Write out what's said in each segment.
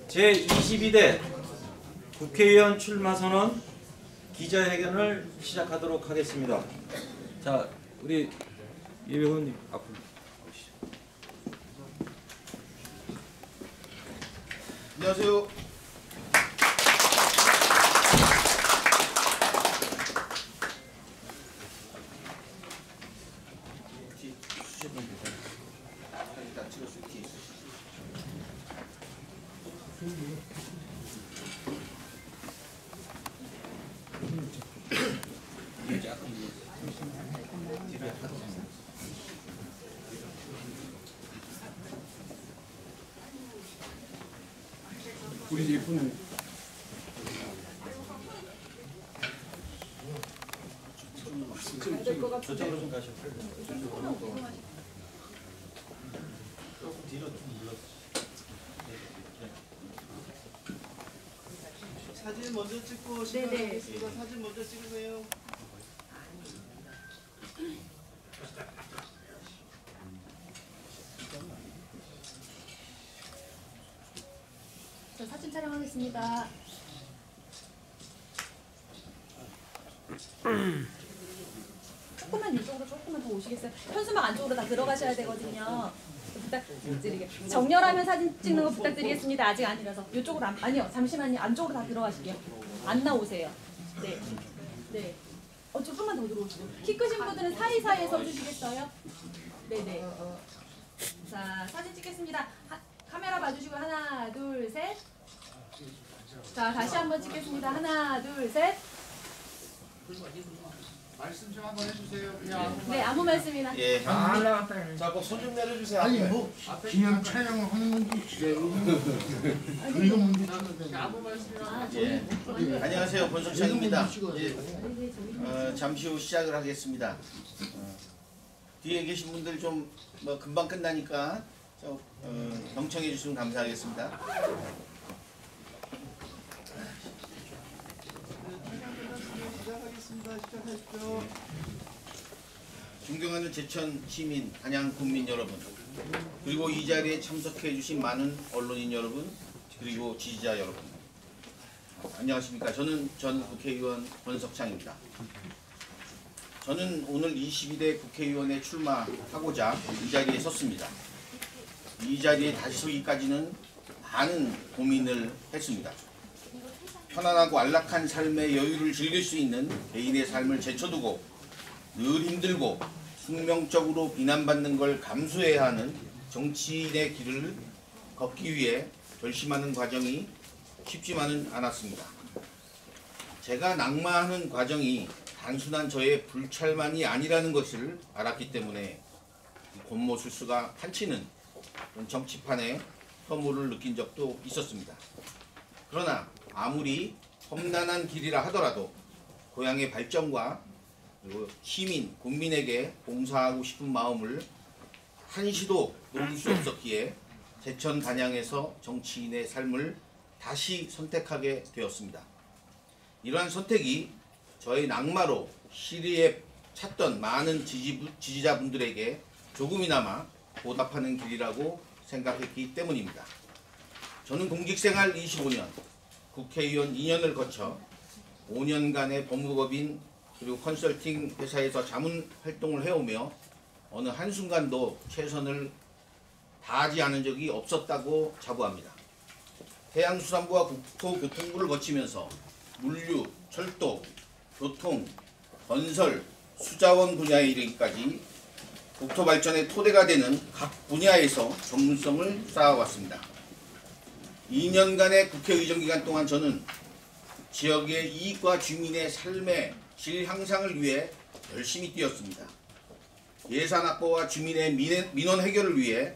제22대 국회의원 출마 선언 기자회견을 시작하도록 하겠습니다. 자, 우리 이 의원님 앞으로 오시죠. 안녕하세요. 우리 예쁜 저쪽으로 좀 가시고. 조금 뒤로 좀 물러주세요. 사진 먼저 찍고 시작하겠습니다. 사진 먼저 찍으세요. 자, 사진 촬영하겠습니다. 조금만 이쪽으로 조금만 더 오시겠어요? 현수막 안쪽으로 다 들어가셔야 되거든요. 부탁드리게. 정렬하면 사진 찍는 거 부탁드리겠습니다. 아직 아니라서 이쪽으로 아니요, 잠시만요. 안쪽으로 다 들어가실게요. 안 나오세요. 네, 네. 조금만 더 들어오시고. 키 크신 분들은 사이사이에 서주시겠어요? 네네. 자, 사진 찍겠습니다. 카메라 봐주시고 하나, 둘, 셋. 자, 다시 한번 찍겠습니다. 하나, 둘, 셋. 말씀 좀 한번 해주세요. 그냥 네, 아무 말씀이나. 예. 자, 자, 손 좀 내려주세요. 아니 앞에. 뭐 기념 촬영하는 건지 주세요. 이거 먼저 찍어야 아무 말씀이나. 저희 예. 안녕하세요, 권석창입니다. 찍어요. 예. 잠시 후 시작을 하겠습니다. 뒤에 계신 분들 좀 뭐 금방 끝나니까 경청해 주시면 감사하겠습니다. 시작하십시오. 존경하는 제천 시민, 단양 국민 여러분, 그리고 이 자리에 참석해 주신 많은 언론인 여러분, 그리고 지지자 여러분, 안녕하십니까. 저는 전 국회의원 권석창입니다. 저는 오늘 22대 국회의원에 출마하고자 이 자리에 섰습니다. 이 자리에 다시 서기까지는 많은 고민을 했습니다. 편안하고 안락한 삶의 여유를 즐길 수 있는 개인의 삶을 제쳐두고 늘 힘들고 숙명적으로 비난받는 걸 감수해야 하는 정치인의 길을 걷기 위해 결심하는 과정이 쉽지만은 않았습니다. 제가 낙마하는 과정이 단순한 저의 불찰만이 아니라는 것을 알았기 때문에 권모술수가 판치는 정치판에 혐오를 느낀 적도 있었습니다. 그러나 아무리 험난한 길이라 하더라도 고향의 발전과 그리고 시민, 국민에게 봉사하고 싶은 마음을 한시도 놓을 수 없었기에 제천 단양에서 정치인의 삶을 다시 선택하게 되었습니다. 이러한 선택이 저의 낙마로 시리에 찾던 많은 지지자분들에게 조금이나마 보답하는 길이라고 생각했기 때문입니다. 저는 공직생활 25년, 국회의원 2년을 거쳐 5년간의 법무법인 그리고 컨설팅 회사에서 자문 활동을 해오며 어느 한순간도 최선을 다하지 않은 적이 없었다고 자부합니다. 해양수산부와 국토교통부를 거치면서 물류, 철도, 교통, 건설, 수자원 분야에 이르기까지 국토발전의 토대가 되는 각 분야에서 전문성을 쌓아왔습니다. 2년간의 국회의정 기간 동안 저는 지역의 이익과 주민의 삶의 질 향상을 위해 열심히 뛰었습니다. 예산 확보와 주민의 민원 해결을 위해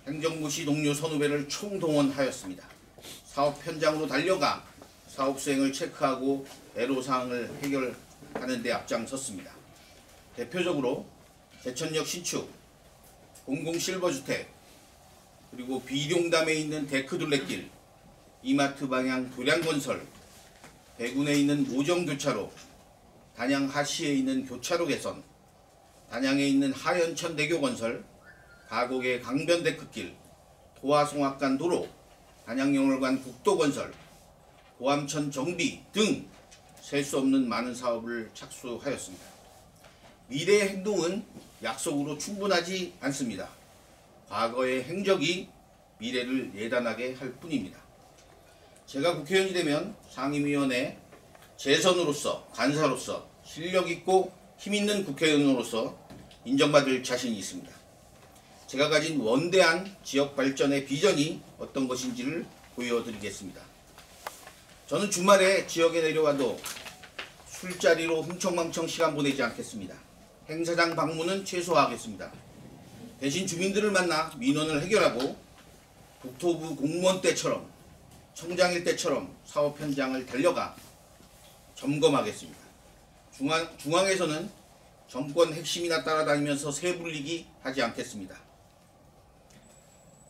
행정부시 동료 선후배를 총동원하였습니다. 사업 현장으로 달려가 사업 수행을 체크하고 애로사항을 해결하는 데 앞장섰습니다. 대표적으로 제천역 신축, 공공실버주택, 그리고 비룡담에 있는 데크둘레길, 이마트 방향 도량건설, 대군에 있는 모정교차로, 단양 하시에 있는 교차로 개선, 단양에 있는 하연천 대교 건설, 가곡의 강변데크길, 도화송악간 도로, 단양영월관 국도건설, 고암천 정비 등 셀 수 없는 많은 사업을 착수하였습니다. 미래의 행동은 약속으로 충분하지 않습니다. 과거의 행적이 미래를 예단하게 할 뿐입니다. 제가 국회의원이 되면 상임위원회 재선으로서, 간사로서 실력 있고 힘 있는 국회의원으로서 인정받을 자신이 있습니다. 제가 가진 원대한 지역 발전의 비전이 어떤 것인지를 보여드리겠습니다. 저는 주말에 지역에 내려와도 술자리로 흥청망청 시간 보내지 않겠습니다. 행사장 방문은 최소화하겠습니다. 대신 주민들을 만나 민원을 해결하고 국토부 공무원 때처럼, 청장일 때처럼 사업 현장을 달려가 점검하겠습니다. 중앙에서는 정권 핵심이나 따라다니면서 새불리기 하지 않겠습니다.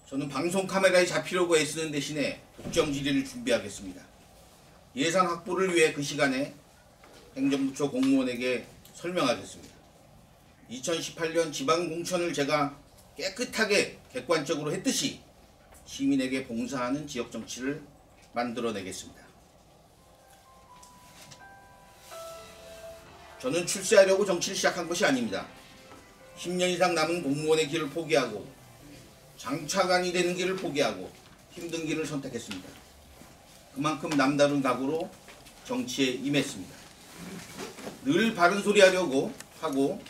저는 방송 카메라에 잡히려고 애쓰는 대신에 국정 질의를 준비하겠습니다. 예산 확보를 위해 그 시간에 행정부처 공무원에게 설명하겠습니다. 2018년 지방공천을 제가 깨끗하게 객관적으로 했듯이 시민에게 봉사하는 지역정치를 만들어내겠습니다. 저는 출세하려고 정치를 시작한 것이 아닙니다. 10년 이상 남은 공무원의 길을 포기하고 장차관이 되는 길을 포기하고 힘든 길을 선택했습니다. 그만큼 남다른 각오로 정치에 임했습니다. 늘 바른 소리 하려고 하고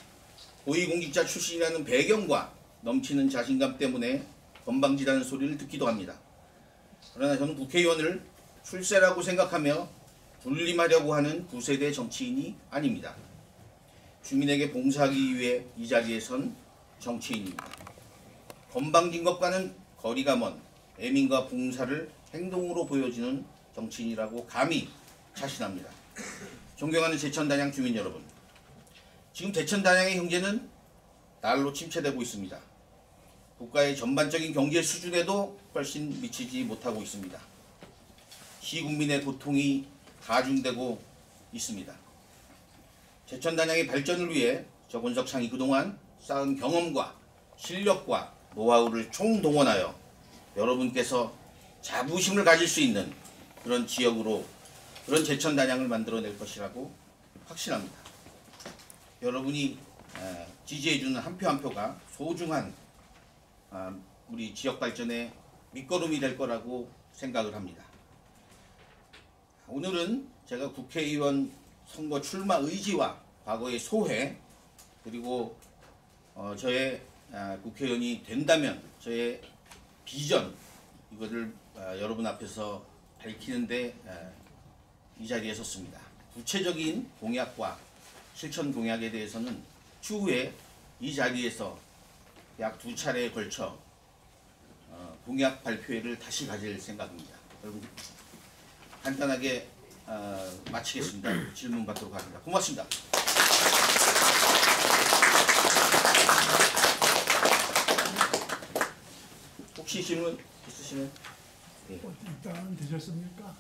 고위공직자 출신이라는 배경과 넘치는 자신감 때문에 건방지다는 소리를 듣기도 합니다. 그러나 저는 국회의원을 출세라고 생각하며 군림하려고 하는 9세대 정치인이 아닙니다. 주민에게 봉사하기 위해 이 자리에 선 정치인입니다. 건방진 것과는 거리가 먼 애민과 봉사를 행동으로 보여주는 정치인이라고 감히 자신합니다. 존경하는 제천단양 주민 여러분, 지금 제천단양의 경제는 날로 침체되고 있습니다. 국가의 전반적인 경제 수준에도 훨씬 미치지 못하고 있습니다. 시국민의 고통이 가중되고 있습니다. 제천단양의 발전을 위해 정원석 창이 그동안 쌓은 경험과 실력과 노하우를 총동원하여 여러분께서 자부심을 가질 수 있는 그런 지역으로, 그런 제천단양을 만들어낼 것이라고 확신합니다. 여러분이 지지해주는 한 표 한 표가 소중한 우리 지역 발전의 밑거름이 될 거라고 생각을 합니다. 오늘은 제가 국회의원 선거 출마 의지와 과거의 소회, 그리고 저의 국회의원이 된다면 저의 비전, 이거를 여러분 앞에서 밝히는데 이 자리에 섰습니다. 구체적인 공약과 실천 공약에 대해서는 추후에 이 자리에서 약 2차례에 걸쳐 공약 발표회를 다시 가질 생각입니다. 여러분 간단하게 마치겠습니다. 질문 받도록 하겠습니다. 고맙습니다. 혹시 질문 있으시면? 네. 입당은 되셨습니까?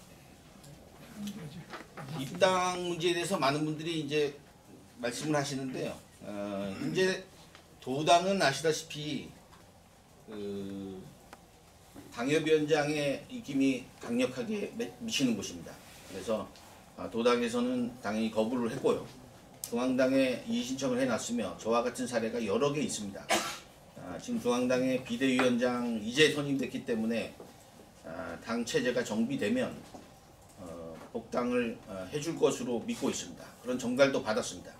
입당 문제에 대해서 많은 분들이 이제 말씀을 하시는데요. 현재 도당은 아시다시피 당협위원장의 입김이 강력하게 미치는 곳입니다. 그래서 도당에서는 당연히 거부를 했고요. 중앙당에 이의 신청을 해놨으며 저와 같은 사례가 여러 개 있습니다. 지금 중앙당의 비대위원장 이제 선임됐기 때문에 당 체제가 정비되면 복당을 해줄 것으로 믿고 있습니다. 그런 정갈도 받았습니다.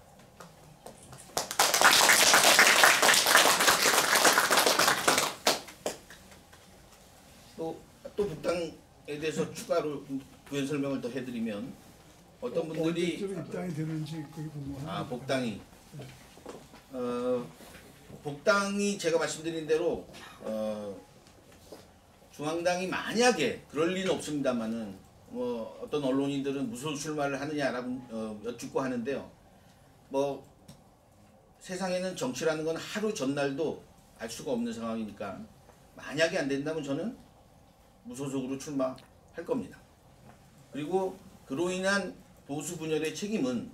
또 복당에 대해서 추가로 부연 설명을 더 해드리면 어떤 분들이 입당이 되는지 그게 궁금합니다. 복당이 복당이 제가 말씀드린 대로 중앙당이 만약에 그럴 리는 없습니다만은 어떤 언론인들은 무슨 출마를 하느냐라고 여쭙고 하는데요. 세상에는 정치라는 건 하루 전날도 알 수가 없는 상황이니까 만약에 안 된다면 저는 무소속으로 출마할 겁니다. 그리고 그로 인한 보수 분열의 책임은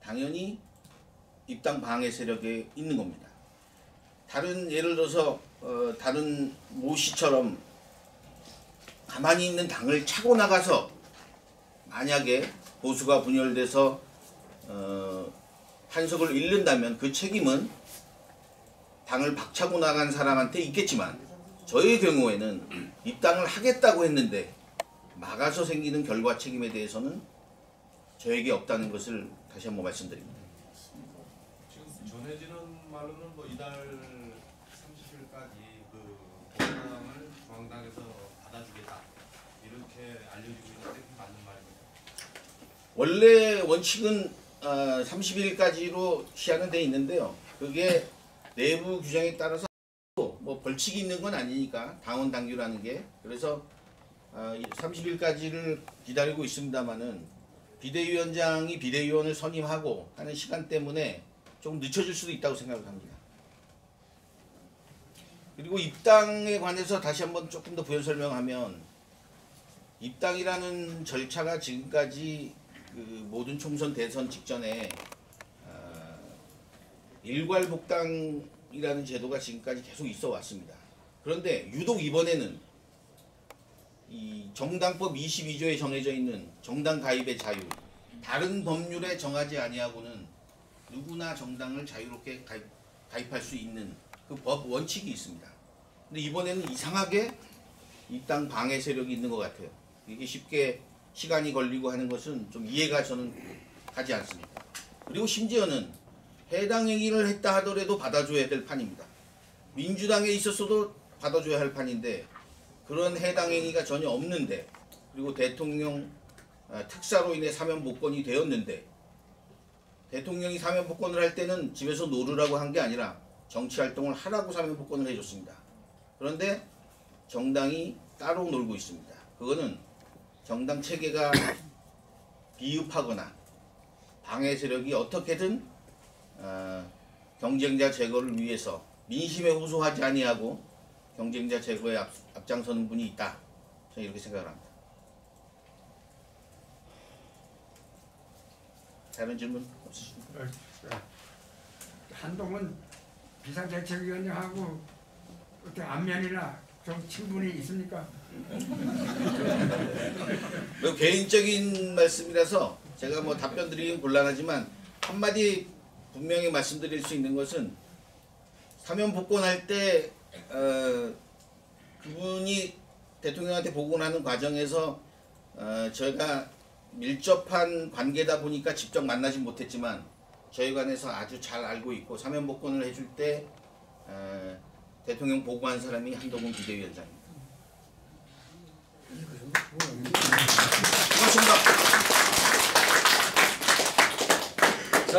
당연히 입당 방해 세력에 있는 겁니다. 다른 예를 들어서 다른 모 씨처럼 가만히 있는 당을 차고 나가서 만약에 보수가 분열돼서 한석을 잃는다면 그 책임은 당을 박차고 나간 사람한테 있겠지만 저의 경우에는 입당을 하겠다고 했는데 막아서 생기는 결과 책임에 대해서는 저에게 없다는 것을 다시 한번 말씀드립니다. 지금 전해지는 말로는 뭐 이달 30일까지 그 공당을 중앙당에서 받아주겠다 이렇게 알려지고 있는데 그 맞는 말입니다. 원래 원칙은 30일까지로 시한은 돼 있는데요. 그게 내부 규정에 따라서 뭐 벌칙이 있는 건 아니니까 당원 당규라는 게 그래서 30일까지를 기다리고 있습니다만은 비대위원장이 비대위원을 선임하고 하는 시간 때문에 좀 늦춰질 수도 있다고 생각을 합니다. 그리고 입당에 관해서 다시 한번 조금 더 부연 설명하면 입당이라는 절차가 지금까지 그 모든 총선 대선 직전에 일괄복당이라는 제도가 지금까지 계속 있어 왔습니다. 그런데 유독 이번에는 이 정당법 22조에 정해져 있는 정당 가입의 자유, 다른 법률에 정하지 아니하고는 누구나 정당을 자유롭게 가입할 수 있는 그 법 원칙이 있습니다. 근데 이번에는 이상하게 입당 방해 세력이 있는 것 같아요. 이게 쉽게 시간이 걸리고 하는 것은 좀 이해가 저는 가지 않습니다. 그리고 심지어는 해당 행위를 했다 하더라도 받아줘야 될 판입니다. 민주당에 있었어도 받아줘야 할 판인데 그런 해당 행위가 전혀 없는데 그리고 대통령 특사로 인해 사면복권이 되었는데 대통령이 사면복권을 할 때는 집에서 놀으라고 한 게 아니라 정치활동을 하라고 사면복권을 해줬습니다. 그런데 정당이 따로 놀고 있습니다. 그거는 정당 체계가 비읍하거나 방해 세력이 어떻게든 경쟁자 제거를 위해서 민심에 호소하지 아니하고 경쟁자 제거에 앞장서는 분이 있다. 저는 이렇게 생각을 합니다. 다른 질문 없으십니까? 한동훈 비상대책위원장하고 어떻게 안면이나 좀 친분이 있습니까? 개인적인 말씀이라서 제가 뭐 답변 드리긴 곤란하지만 한마디 분명히 말씀드릴 수 있는 것은 사면복권할 때 그분이 대통령한테 복원하는 과정에서 저희가 밀접한 관계다 보니까 직접 만나진 못했지만 저희 간에서 아주 잘 알고 있고 사면복권을 해줄 때 대통령 보고한 사람이 한동훈 비대위원장입니다.